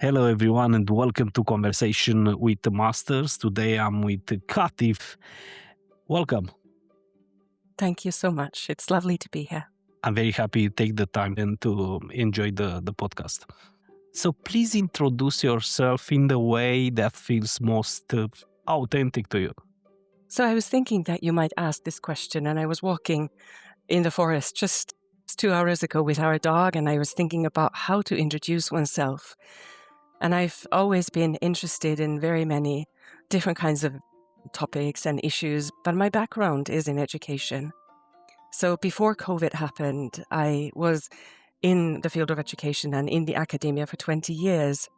Hello, everyone, and welcome to Conversation with the Masters. Today I'm with Kati. Welcome. Thank you so much. It's lovely to be here. I'm very happy you take the time and to enjoy the podcast. So please introduce yourself in the way that feels most authentic to you. So I was thinking that you might ask this question, and I was walking in the forest just 2 hours ago with our dog, and I was thinking about how to introduce oneself. And I've always been interested in very many different kinds of topics and issues, but my background is in education. So before COVID happened, I was in the field of education and in the academia for 20 years.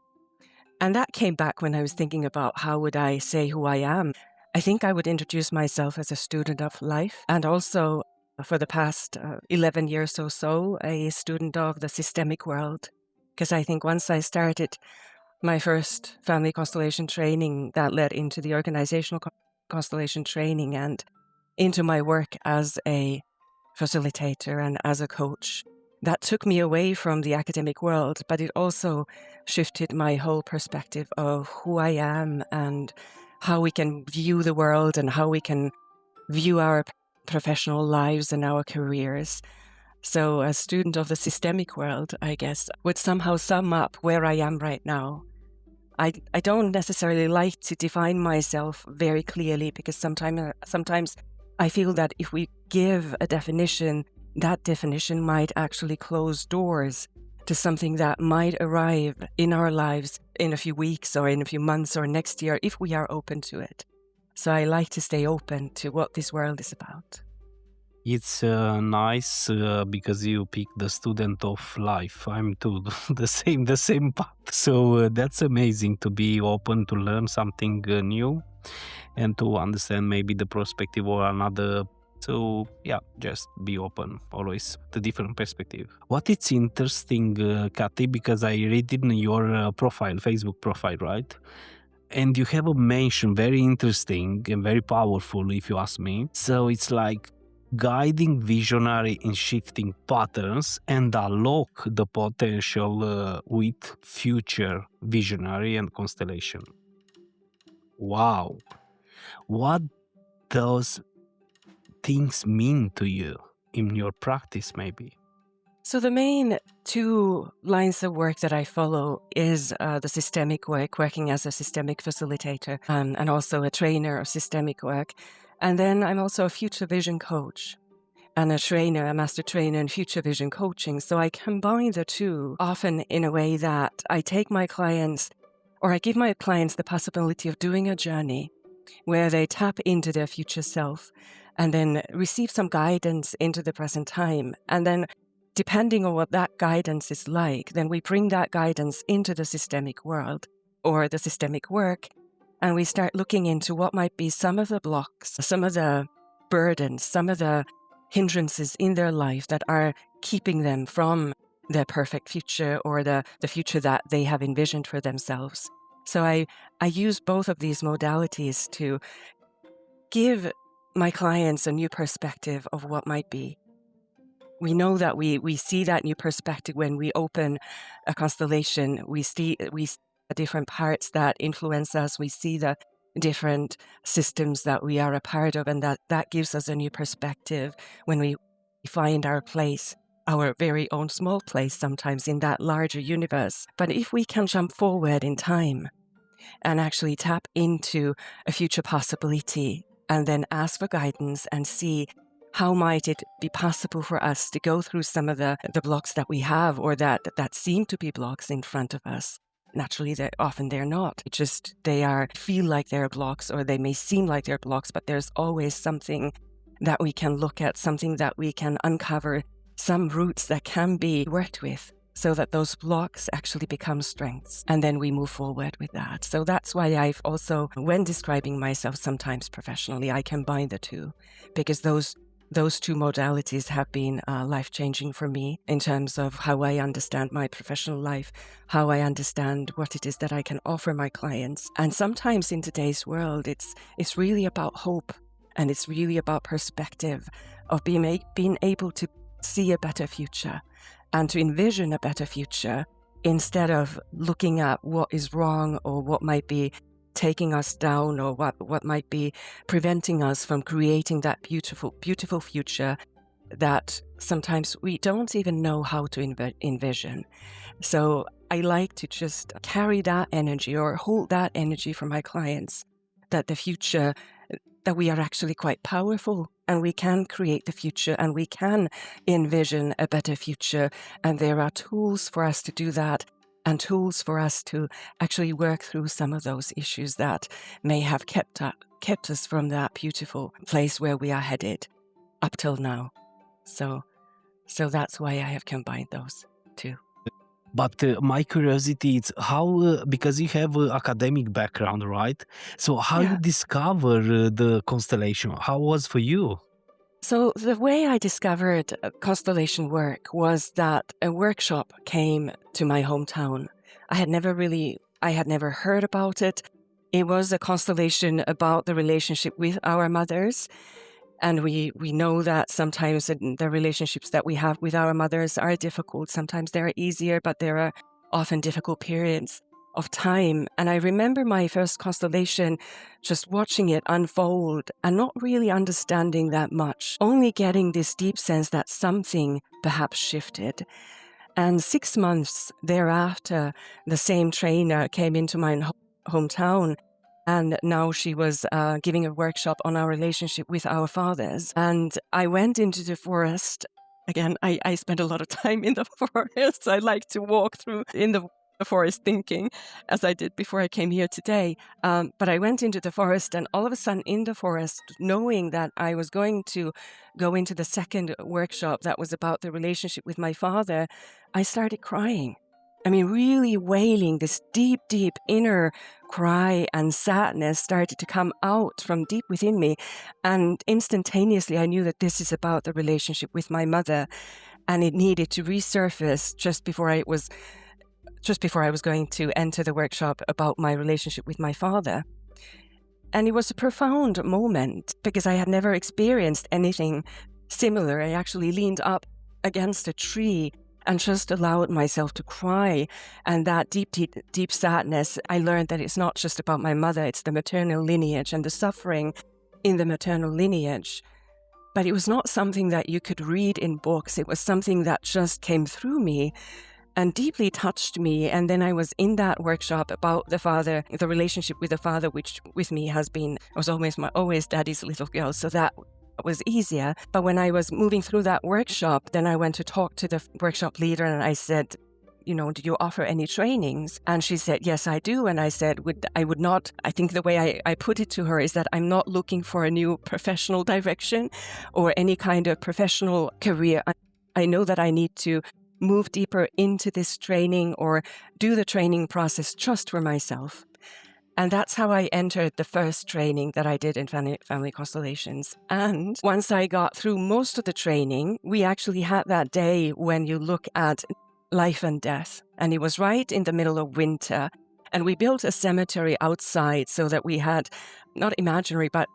And that came back when I was thinking about how would I say who I am. I think I would introduce myself as a student of life, and also for the past 11 years or so, a student of the systemic world. Because I think once I started my first family constellation training, that led into the organizational constellation training and into my work as a facilitator and as a coach. That took me away from the academic world, but it also shifted my whole perspective of who I am and how we can view the world and how we can view our professional lives and our careers. So a student of the systemic world, I guess, would somehow sum up where I am right now. I don't necessarily like to define myself very clearly because sometimes I feel that if we give a definition, that definition might actually close doors to something that might arrive in our lives in a few weeks or in a few months or next year if we are open to it. So I like to stay open to what this world is about. It's nice because you pick the student of life. I'm too the same path. So that's amazing to be open to learn something new and to understand maybe the perspective or another. So yeah, just be open always, the different perspective. What is interesting, Kati, because I read in your profile, Facebook profile, right? And you have a mention very interesting and very powerful, if you ask me. So it's like guiding visionary in shifting patterns and unlock the potential with future visionary and constellation. Wow. What does things mean to you in your practice, maybe? So the main two lines of work that I follow is the systemic work, working as a systemic facilitator and also a trainer of systemic work. And then I'm also a future vision coach and a trainer, a master trainer in future vision coaching. So I combine the two often in a way that I take my clients, or I give my clients the possibility of doing a journey where they tap into their future self and then receive some guidance into the present time. And then depending on what that guidance is like, then we bring that guidance into the systemic world or the systemic work, and we start looking into what might be some of the blocks, some of the burdens, some of the hindrances in their life that are keeping them from their perfect future or the future that they have envisioned for themselves. So I use both of these modalities to give my clients a new perspective of what might be. We know that we see that new perspective when we open a constellation. We see the different parts that influence us. We see the different systems that we are a part of, and that gives us a new perspective when we find our place, our very own small place sometimes in that larger universe. But if we can jump forward in time and actually tap into a future possibility and then ask for guidance and see how might it be possible for us to go through some of the blocks that we have or that seem to be blocks in front of us. Naturally, they're not. It's just feel like they're blocks, or they may seem like they're blocks, but there's always something that we can look at, something that we can uncover, some roots that can be worked with so that those blocks actually become strengths. And then we move forward with that. So that's why I've also, when describing myself sometimes professionally, I combine the two, because those two modalities have been life-changing for me in terms of how I understand my professional life, how I understand what it is that I can offer my clients. And sometimes in today's world, it's really about hope, and it's really about perspective of being able to see a better future and to envision a better future instead of looking at what is wrong or what might be taking us down or what might be preventing us from creating that beautiful, beautiful future that sometimes we don't even know how to envision. So I like to just carry that energy or hold that energy for my clients, that the future, that we are actually quite powerful and we can create the future and we can envision a better future. And there are tools for us to do that and tools for us to actually work through some of those issues that may have kept us from that beautiful place where we are headed up till now. So that's why I have combined those two. But my curiosity is how, because you have academic background, right? So how you Yeah. discover the constellation? How was for you? So the way I discovered constellation work was that a workshop came to my hometown. I had never heard about it. It was a constellation about the relationship with our mothers. And we know that sometimes the relationships that we have with our mothers are difficult. Sometimes they're easier, but there are often difficult periods of time. And I remember my first constellation, just watching it unfold and not really understanding that much, only getting this deep sense that something perhaps shifted. And 6 months thereafter, the same trainer came into my hometown. And now she was giving a workshop on our relationship with our fathers. And I went into the forest. Again, I spent a lot of time in the forest. I like to walk through in the forest thinking, as I did before I came here today. But I went into the forest, and all of a sudden in the forest, knowing that I was going to go into the second workshop that was about the relationship with my father, I started crying. I mean, really wailing. This deep, deep inner cry and sadness started to come out from deep within me. And instantaneously, I knew that this is about the relationship with my mother, and it needed to resurface just before I was going to enter the workshop about my relationship with my father. And it was a profound moment because I had never experienced anything similar. I actually leaned up against a tree and just allowed myself to cry. And that deep, deep, deep sadness, I learned that it's not just about my mother, it's the maternal lineage and the suffering in the maternal lineage. But it was not something that you could read in books. It was something that just came through me and deeply touched me. And then I was in that workshop about the father, the relationship with the father, which with me was always daddy's little girl. So that was easier. But when I was moving through that workshop, then I went to talk to the workshop leader and I said, do you offer any trainings? And she said, yes, I do. And I said, I think the way I put it to her is that I'm not looking for a new professional direction or any kind of professional career. I know that I need to move deeper into this training or do the training process just for myself. And that's how I entered the first training that I did in family constellations. And once I got through most of the training, we actually had that day when you look at life and death. And it was right in the middle of winter. And we built a cemetery outside so that we had not imaginary, but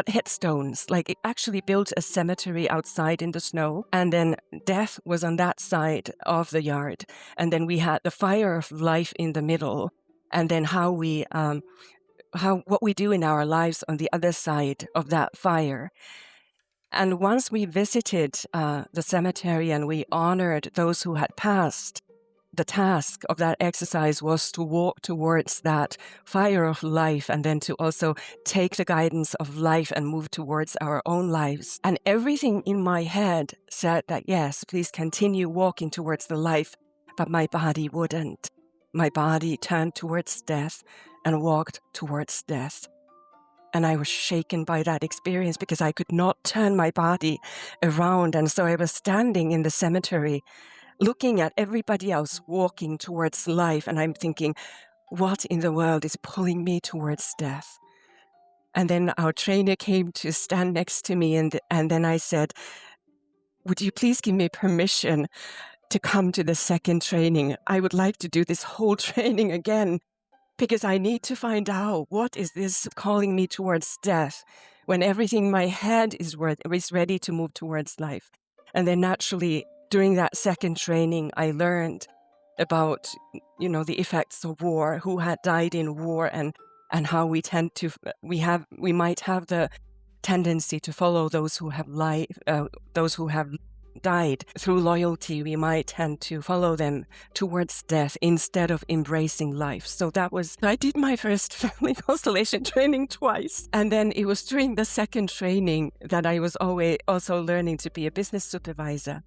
headstones. Like it actually built a cemetery outside in the snow. And then death was on that side of the yard. And then we had the fire of life in the middle. And then what we do in our lives on the other side of that fire. And once we visited the cemetery and we honored those who had passed, the task of that exercise was to walk towards that fire of life and then to also take the guidance of life and move towards our own lives. And everything in my head said that, yes, please continue walking towards the life, but my body wouldn't. My body turned towards death and walked towards death. And I was shaken by that experience because I could not turn my body around. And so I was standing in the cemetery looking at everybody else walking towards life. And I'm thinking, what in the world is pulling me towards death? And then our trainer came to stand next to me. And then I said, would you please give me permission to come to the second training? I would like to do this whole training again because I need to find out what is this calling me towards death when everything in my head is ready to move towards life. And then naturally, during that second training, I learned about, the effects of war, who had died in war, and how we tend to, we might have the tendency to follow those who have died through loyalty. We might tend to follow them towards death instead of embracing life. So I did my first family constellation training twice. And then it was during the second training that I was also learning to be a business supervisor.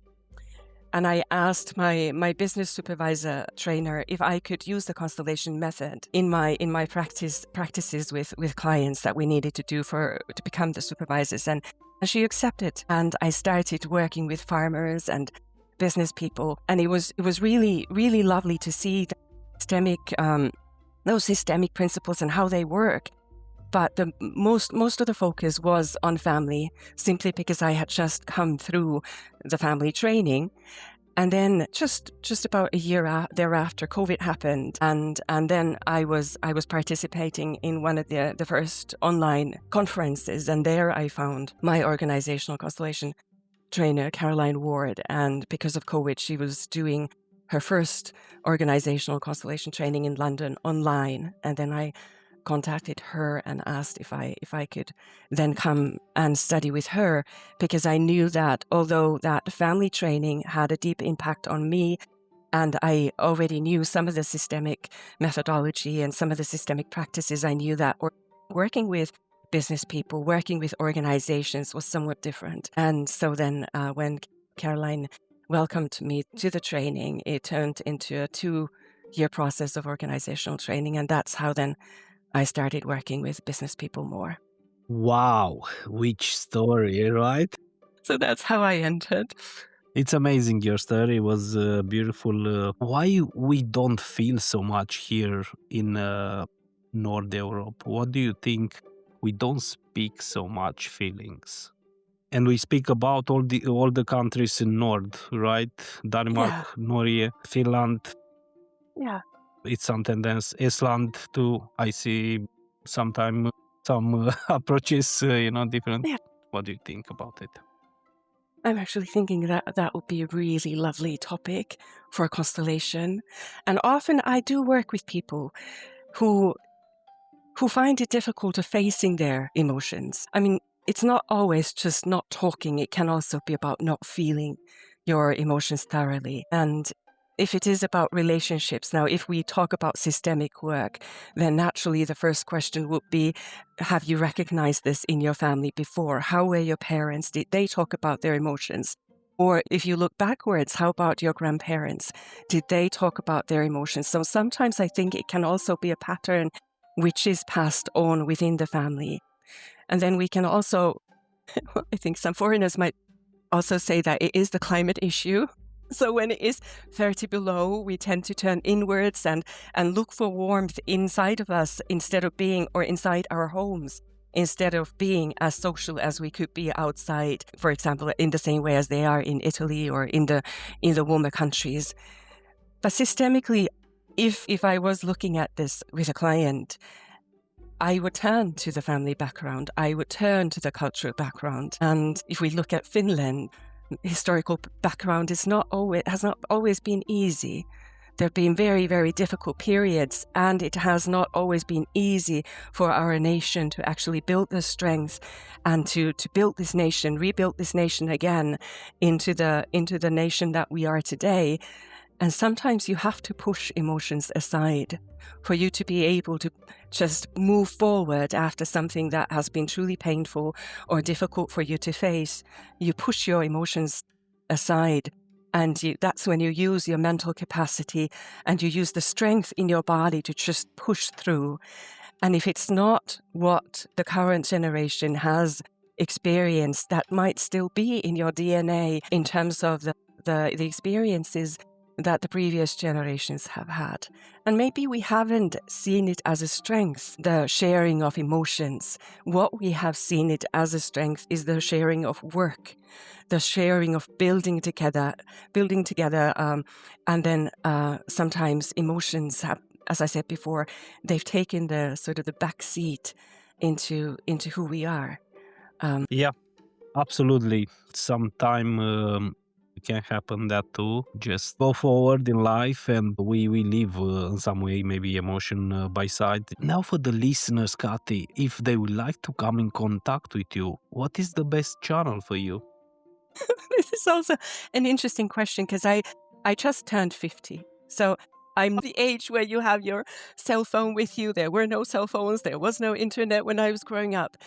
And I asked my business supervisor trainer if I could use the constellation method in my practices with clients that we needed to do to become the supervisors. And she accepted. And I started working with farmers and business people. And it was really, really lovely to see those systemic principles and how they work. But the most of the focus was on family, simply because I had just come through the family training. And then just about a year thereafter, COVID happened, and then I was participating in one of the first online conferences, and there I found my organizational constellation trainer, Caroline Ward, and because of COVID, she was doing her first organizational constellation training in London online, and then I contacted her and asked if I could then come and study with her, because I knew that although that family training had a deep impact on me, and I already knew some of the systemic methodology and some of the systemic practices, I knew that working with business people, working with organizations was somewhat different. And so then when Caroline welcomed me to the training, it turned into a 2-year process of organizational training, and that's how then I started working with business people more. Wow, which story, right? So that's how I entered. It's amazing. Your story was beautiful. Why we don't feel so much here in North Europe? What do you think? We don't speak so much feelings, and we speak about all the countries in North, right? Denmark, Yeah. Norway, Finland. Yeah. It's some tendency. Iceland too. I see sometimes some approaches, different. Yeah. What do you think about it? I'm actually thinking that would be a really lovely topic for a constellation. And often I do work with people who find it difficult to facing their emotions. I mean, it's not always just not talking. It can also be about not feeling your emotions thoroughly. And if it is about relationships, now, if we talk about systemic work, then naturally the first question would be, have you recognized this in your family before? How were your parents? Did they talk about their emotions? Or if you look backwards, how about your grandparents? Did they talk about their emotions? So sometimes I think it can also be a pattern which is passed on within the family. And then we can also, I think some foreigners might also say that it is the climate issue. So when it is 30 below, we tend to turn inwards and look for warmth inside of us inside our homes, instead of being as social as we could be outside, for example, in the same way as they are in Italy or in the warmer countries. But systemically, if I was looking at this with a client, I would turn to the family background. I would turn to the cultural background. And if we look at Finland, historical background has not always been easy. There have been very, very difficult periods, and it has not always been easy for our nation to actually build the strength and to build this nation, rebuild this nation again into the nation that we are today. And sometimes you have to push emotions aside for you to be able to just move forward after something that has been truly painful or difficult for you to face. You push your emotions aside, and that's when you use your mental capacity and you use the strength in your body to just push through. And if it's not what the current generation has experienced, that might still be in your DNA in terms of the experiences that the previous generations have had. And maybe we haven't seen it as a strength, the sharing of emotions. What we have seen it as a strength is the sharing of work, the sharing of building together, and then sometimes emotions have, as I said before, they've taken the sort of the back seat into who we are. Yeah, absolutely. Sometime can happen that too. Just go forward in life and we live in some way, maybe emotion by side. Now for the listeners, Kati, if they would like to come in contact with you, what is the best channel for you? This is also an interesting question because I just turned 50. So I'm the age where you have your cell phone with you. There were no cell phones. There was no internet when I was growing up.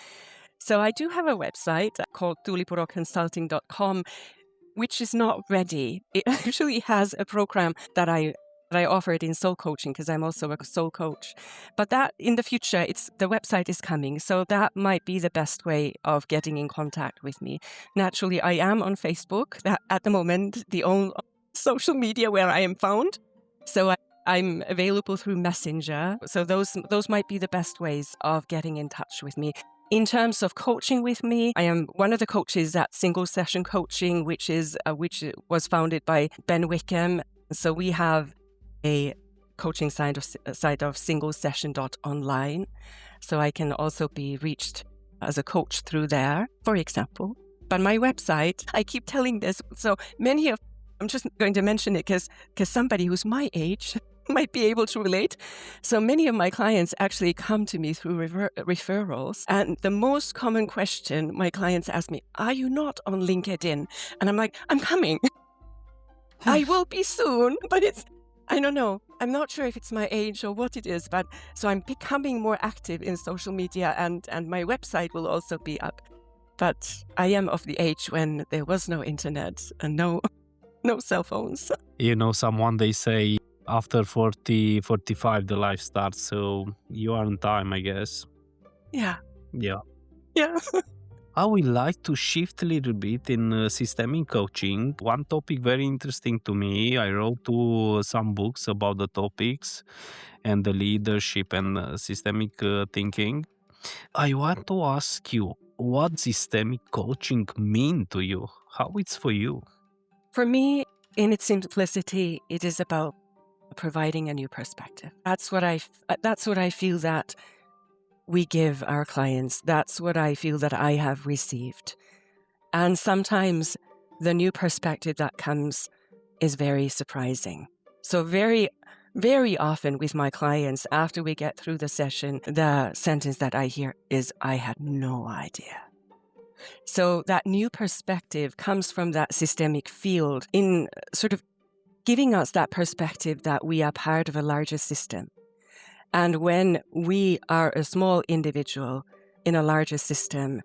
So I do have a website called tulipuroconsulting.com, which is not ready. It actually has a program that I offer it in soul coaching because I'm also a soul coach. But that in the future, the website is coming. So that might be the best way of getting in contact with me. Naturally, I am on Facebook. That at the moment, the only social media where I am found. So I'm available through Messenger. So those might be the best ways of getting in touch with me. In terms of coaching with me, I am one of the coaches at Single Session Coaching, which was founded by Ben Wickham. So we have a coaching site of singlesession.online. So I can also be reached as a coach through there, for example. But my website, I keep telling this, so I'm just going to mention it because somebody who's my age might be able to relate. So many of my clients actually come to me through referrals. And the most common question my clients ask me, are you not on LinkedIn? And I'm like, I'm coming. I will be soon, but I don't know. I'm not sure if it's my age or what it is, but so I'm becoming more active in social media and my website will also be up. But I am of the age when there was no internet and no cell phones. Someone they say after 40, 45, the life starts. So you are in time, I guess. Yeah. Yeah. Yeah. I would like to shift a little bit in systemic coaching. One topic very interesting to me. I wrote some books about the topics and the leadership and systemic thinking. I want to ask you, what systemic coaching mean to you? How it's for you? For me, in its simplicity, it is about providing a new perspective. That's what I feel that we give our clients. That's what I feel that I have received. And sometimes the new perspective that comes is very surprising. So very, very often with my clients, after we get through the session, the sentence that I hear is, I had no idea. So that new perspective comes from that systemic field in sort of giving us that perspective that we are part of a larger system. And when we are a small individual in a larger system,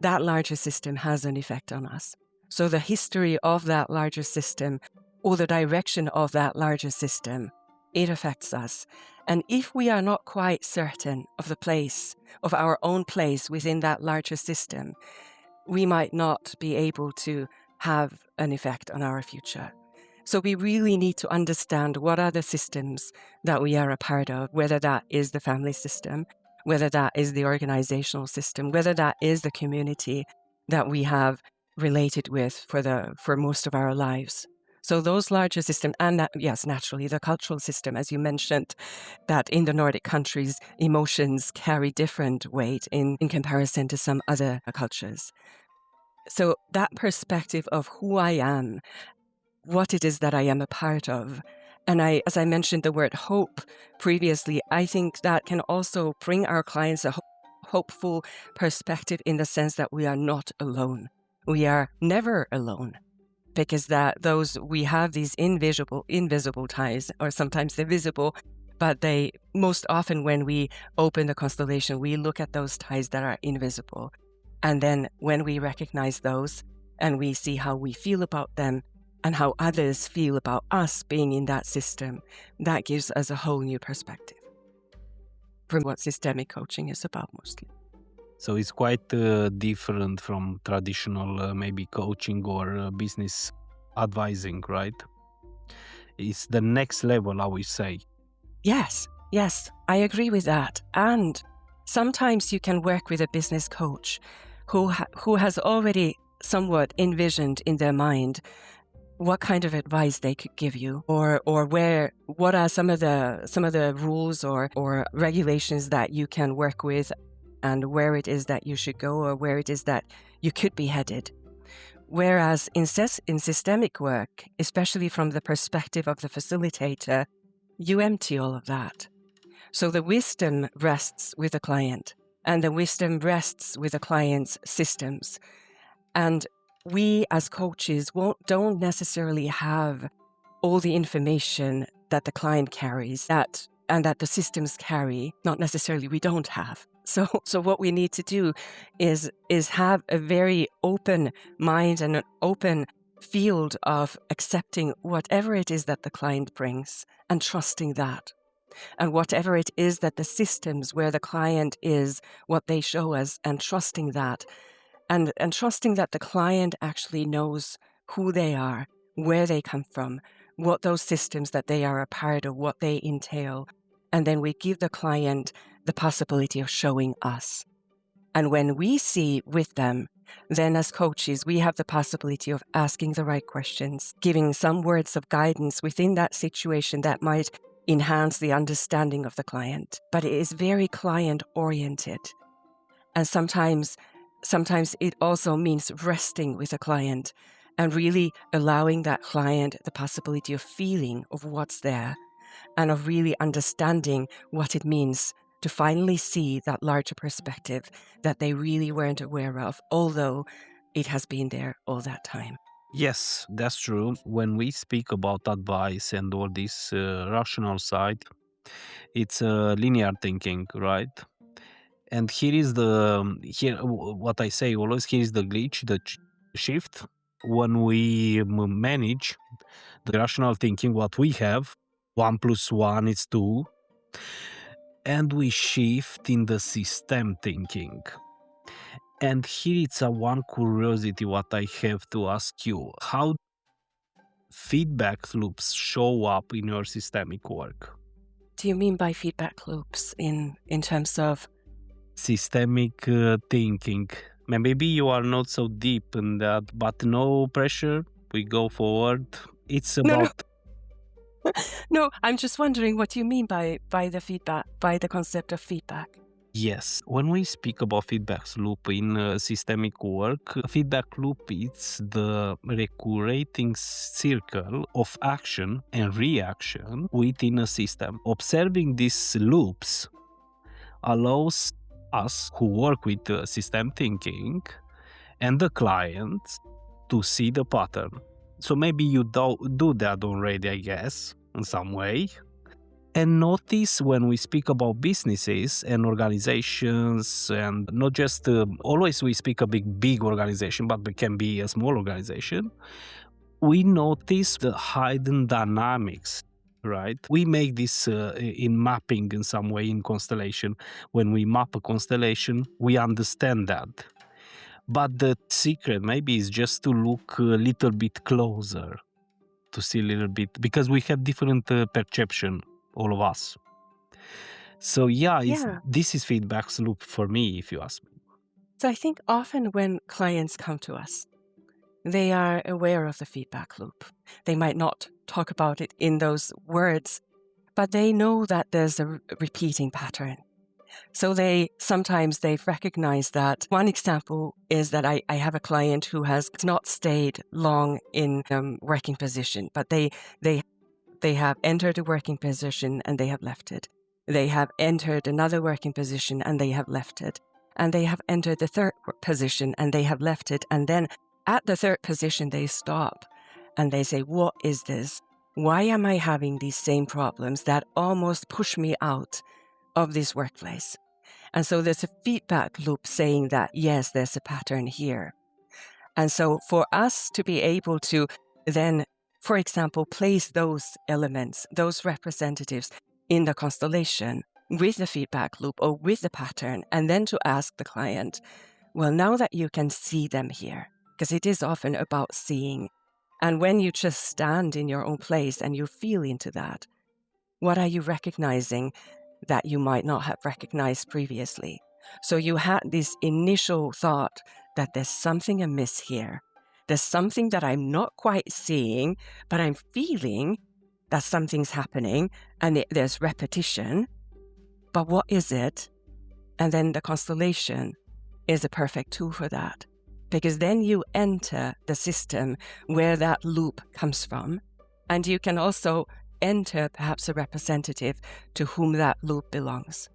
that larger system has an effect on us. So the history of that larger system or the direction of that larger system, it affects us. And if we are not quite certain of the place, of our own place within that larger system, we might not be able to have an effect on our future. So we really need to understand what are the systems that we are a part of, whether that is the family system, whether that is the organizational system, whether that is the community that we have related with for most of our lives. So those larger systems, and yes, naturally, the cultural system, as you mentioned, that in the Nordic countries, emotions carry different weight in comparison to some other cultures. So that perspective of who I am, what it is that I am a part of. And as I mentioned the word hope previously, I think that can also bring our clients a hopeful perspective in the sense that we are not alone. We are never alone because we have these invisible ties, or sometimes they're visible, but they most often when we open the constellation, we look at those ties that are invisible. And then when we recognize those and we see how we feel about them, and how others feel about us being in that system, that gives us a whole new perspective from what systemic coaching is about mostly. So it's quite different from traditional maybe coaching or business advising, right? It's the next level, I would say. Yes, I agree with that. And sometimes you can work with a business coach who has already somewhat envisioned in their mind what kind of advice they could give you, or what are some of the rules or regulations that you can work with, and where it is that you should go, or where it is that you could be headed. Whereas in systemic work, especially from the perspective of the facilitator, you empty all of that. So the wisdom rests with the client, and the wisdom rests with the client's systems. And we as coaches don't necessarily have all the information that the client carries and that the systems carry. Not necessarily, we don't have. So what we need to do is have a very open mind and an open field of accepting whatever it is that the client brings and trusting that. And whatever it is that the systems where the client is, what they show us, and trusting that. And trusting that the client actually knows who they are, where they come from, what those systems that they are a part of, what they entail. And then we give the client the possibility of showing us. And when we see with them, then as coaches, we have the possibility of asking the right questions, giving some words of guidance within that situation that might enhance the understanding of the client. But it is very client-oriented. And sometimes it also means resting with a client and really allowing that client the possibility of feeling of what's there and of really understanding what it means to finally see that larger perspective that they really weren't aware of, although it has been there all that time. Yes, that's true. When we speak about advice and all this rational side, it's linear thinking, right? And here is what I say always. Here is the glitch, the shift. When we manage the rational thinking, what we have, 1 + 1 is 2, and we shift in the system thinking. And here it's a one curiosity what I have to ask you. How feedback loops show up in your systemic work? Do you mean by feedback loops in terms of systemic thinking? Maybe you are not so deep in that, but no pressure. We go forward. It's about No, I'm just wondering what you mean by the feedback, by the concept of feedback. yes. When we speak about feedback loop in systemic work, feedback loop is the recurring circle of action and reaction within a system. Observing these loops allows us who work with system thinking and the client to see the pattern. So maybe you do that already, I guess, in some way. And notice when we speak about businesses and organizations, and not just always we speak a big organization, but it can be a small organization, we notice the hidden dynamics, right? We make this in mapping in some way in constellation. When we map a constellation, we understand that. But the secret maybe is just to look a little bit closer, to see a little bit, because we have different perception, all of us. So this is feedback loop for me, if you ask me. So I think often when clients come to us, they are aware of the feedback loop. They might not talk about it in those words, but they know that there's a repeating pattern. So sometimes they've recognized that. One example is that I have a client who has not stayed long in working position, but they have entered a working position and they have left it. They have entered another working position and they have left it. And they have entered the third position and they have left it. And then at the third position, they stop and they say, what is this? Why am I having these same problems that almost push me out of this workplace? And so there's a feedback loop saying that, yes, there's a pattern here. And so for us to be able to then, for example, place those elements, those representatives in the constellation with the feedback loop or with the pattern, and then to ask the client, well, now that you can see them here, because it is often about seeing, and when you just stand in your own place and you feel into that, what are you recognizing that you might not have recognized previously? So you had this initial thought that there's something amiss here. There's something that I'm not quite seeing, but I'm feeling that something's happening and there's repetition. But what is it? And then the constellation is a perfect tool for that, because then you enter the system where that loop comes from, and you can also enter perhaps a representative to whom that loop belongs.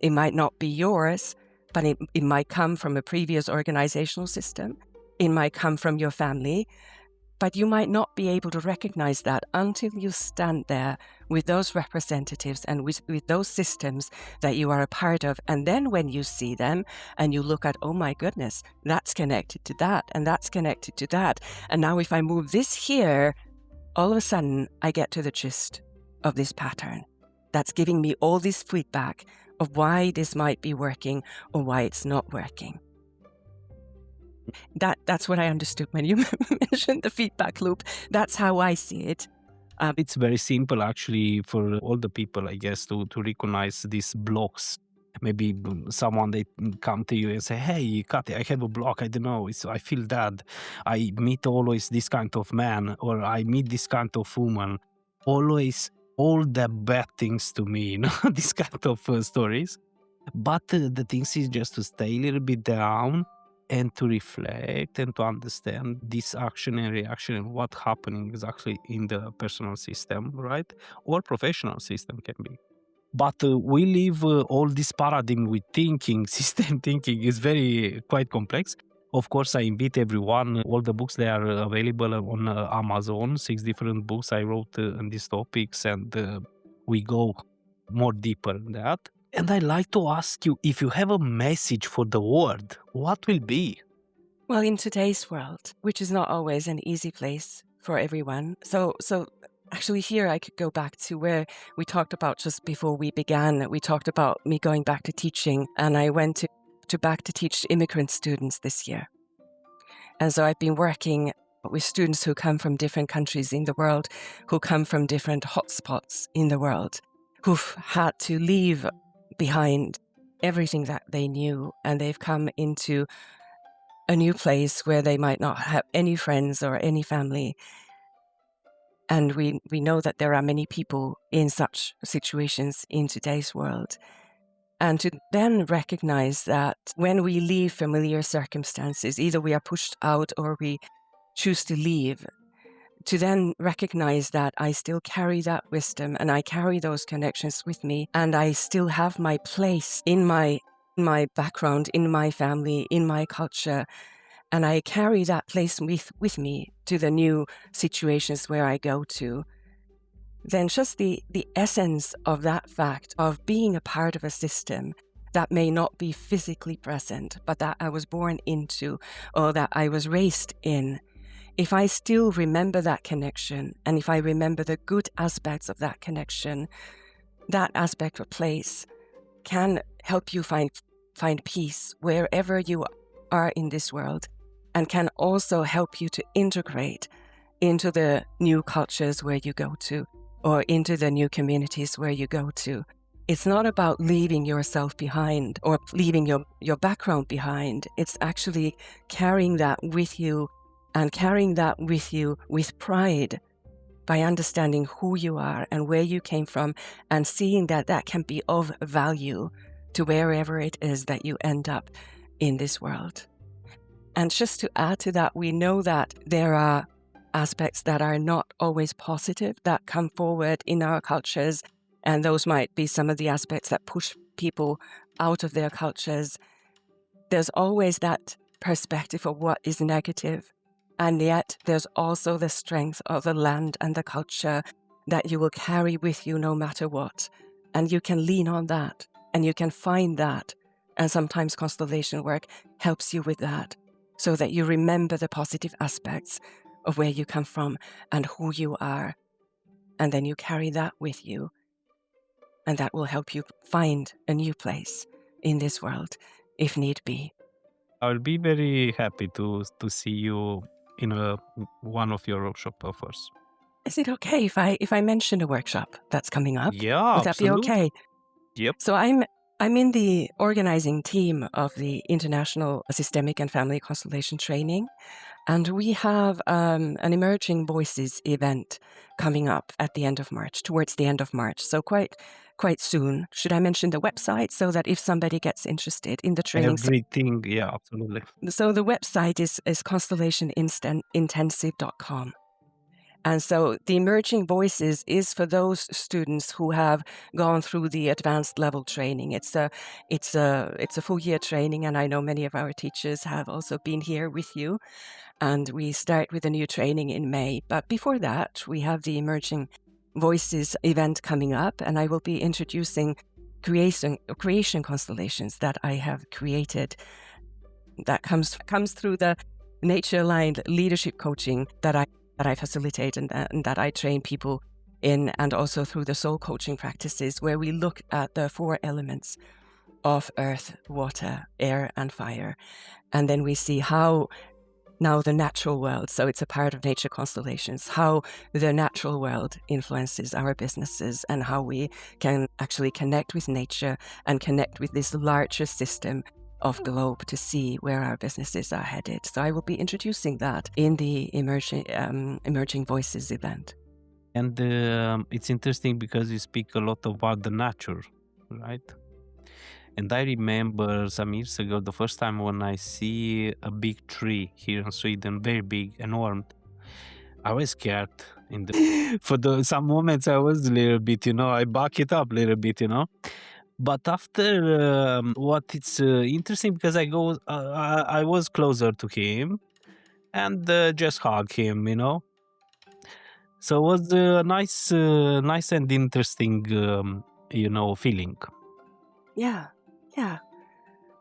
It might not be yours, but it might come from a previous organizational system. It might come from your family, but you might not be able to recognize that until you stand there with those representatives and with those systems that you are a part of. And then when you see them and you look at, oh my goodness, that's connected to that, and that's connected to that. And now if I move this here, all of a sudden I get to the gist of this pattern. That's giving me all this feedback of why this might be working or why it's not working. That's what I understood when you mentioned the feedback loop. That's how I see it. It's very simple, actually, for all the people, I guess, to recognize these blocks. Maybe someone, they come to you and say, hey, Kati, I have a block. I don't know. I feel that. I meet always this kind of man, or I meet this kind of woman. Always all the bad things to me, this kind of stories. But the thing is just to stay a little bit down and to reflect and to understand this action and reaction and what happening exactly in the personal system, right? Or professional system can be. But we leave all this paradigm with thinking, system thinking is quite complex. Of course, I invite everyone, all the books, they are available on Amazon, 6 different books I wrote on these topics, and we go more deeper in that. And I'd like to ask you, if you have a message for the world, what will be? Well, in today's world, which is not always an easy place for everyone. So actually here I could go back to where we talked about just before we began. We talked about me going back to teaching, and I went to back to teach immigrant students this year. And so I've been working with students who come from different countries in the world, who come from different hotspots in the world, who've had to leave behind everything that they knew, and they've come into a new place where they might not have any friends or any family. And we know that there are many people in such situations in today's world. And to then recognize that when we leave familiar circumstances, either we are pushed out or we choose to leave, to then recognize that I still carry that wisdom and I carry those connections with me, and I still have my place in my background, in my family, in my culture, and I carry that place with me to the new situations where I go to. Then just the essence of that fact of being a part of a system that may not be physically present, but that I was born into or that I was raised in, if I still remember that connection, and if I remember the good aspects of that connection, that aspect of place can help you find peace wherever you are in this world, and can also help you to integrate into the new cultures where you go to, or into the new communities where you go to. It's not about leaving yourself behind or leaving your background behind. It's actually carrying that with you, and carrying that with you with pride, by understanding who you are and where you came from, and seeing that that can be of value to wherever it is that you end up in this world. And just to add to that, we know that there are aspects that are not always positive that come forward in our cultures, and those might be some of the aspects that push people out of their cultures. There's always that perspective of what is negative, and yet there's also the strength of the land and the culture that you will carry with you no matter what, and you can lean on that, and you can find that, and sometimes constellation work helps you with that, so that you remember the positive aspects of where you come from and who you are, and then you carry that with you, and that will help you find a new place in this world if need be. I'll be very happy to see you in one of your workshop offers. Is it okay if I mention a workshop that's coming up? Yeah, Would that be absolutely. okay? Yep. So I'm I'm in the organizing team of the International Systemic and Family Constellation Training, and we have an Emerging Voices event coming up at the end of March, towards the end of March, so quite soon. Should I mention the website so that if somebody gets interested in the training? Everything, yeah, absolutely. So the website is constellationintensive.com. And so the Emerging Voices is for those students who have gone through the advanced level training. It's a full year training, and I know many of our teachers have also been here with you. And we start with a new training in May. But before that, we have the Emerging Voices event coming up, and I will be introducing creation constellations that I have created. That comes through the nature-aligned leadership coaching that I facilitate and that I train people in, and also through the soul coaching practices where we look at the 4 elements of earth, water, air, and fire. And then we see how now the natural world, so it's a part of nature constellations, how the natural world influences our businesses and how we can actually connect with nature and connect with this larger system of globe to see where our businesses are headed. So I will be introducing that in the Emerging Voices event. And it's interesting because you speak a lot about the nature, right? And I remember some years ago, the first time when I see a big tree here in Sweden, very big, enormous, I was scared. For some moments, I was a little bit, I back it up a little bit, But after what it's interesting because I was closer to him and just hug him, So it was a nice and interesting, feeling. Yeah.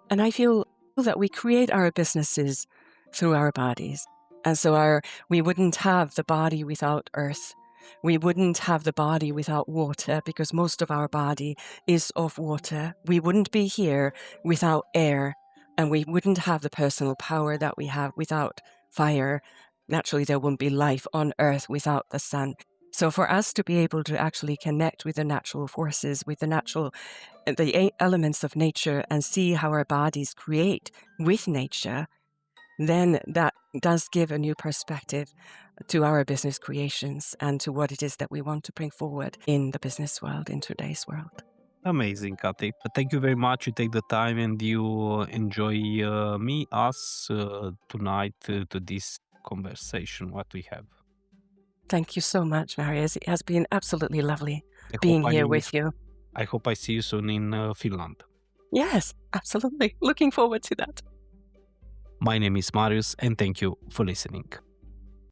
And I feel that we create our businesses through our bodies. And so we wouldn't have the body without earth. We wouldn't have the body without water because most of our body is of water. We wouldn't be here without air, and we wouldn't have the personal power that we have without fire. Naturally, there wouldn't be life on earth without the sun. So for us to be able to actually connect with the natural forces, with the 8 elements of nature and see how our bodies create with nature, then that does give a new perspective to our business creations and to what it is that we want to bring forward in the business world, in today's world. Amazing, Kati. Thank you very much. You take the time and you enjoy us tonight to this conversation, what we have. Thank you so much, Marius. It has been absolutely lovely I being hope here with you. I hope I see you soon in Finland. Yes, absolutely. Looking forward to that. My name is Marius, and thank you for listening.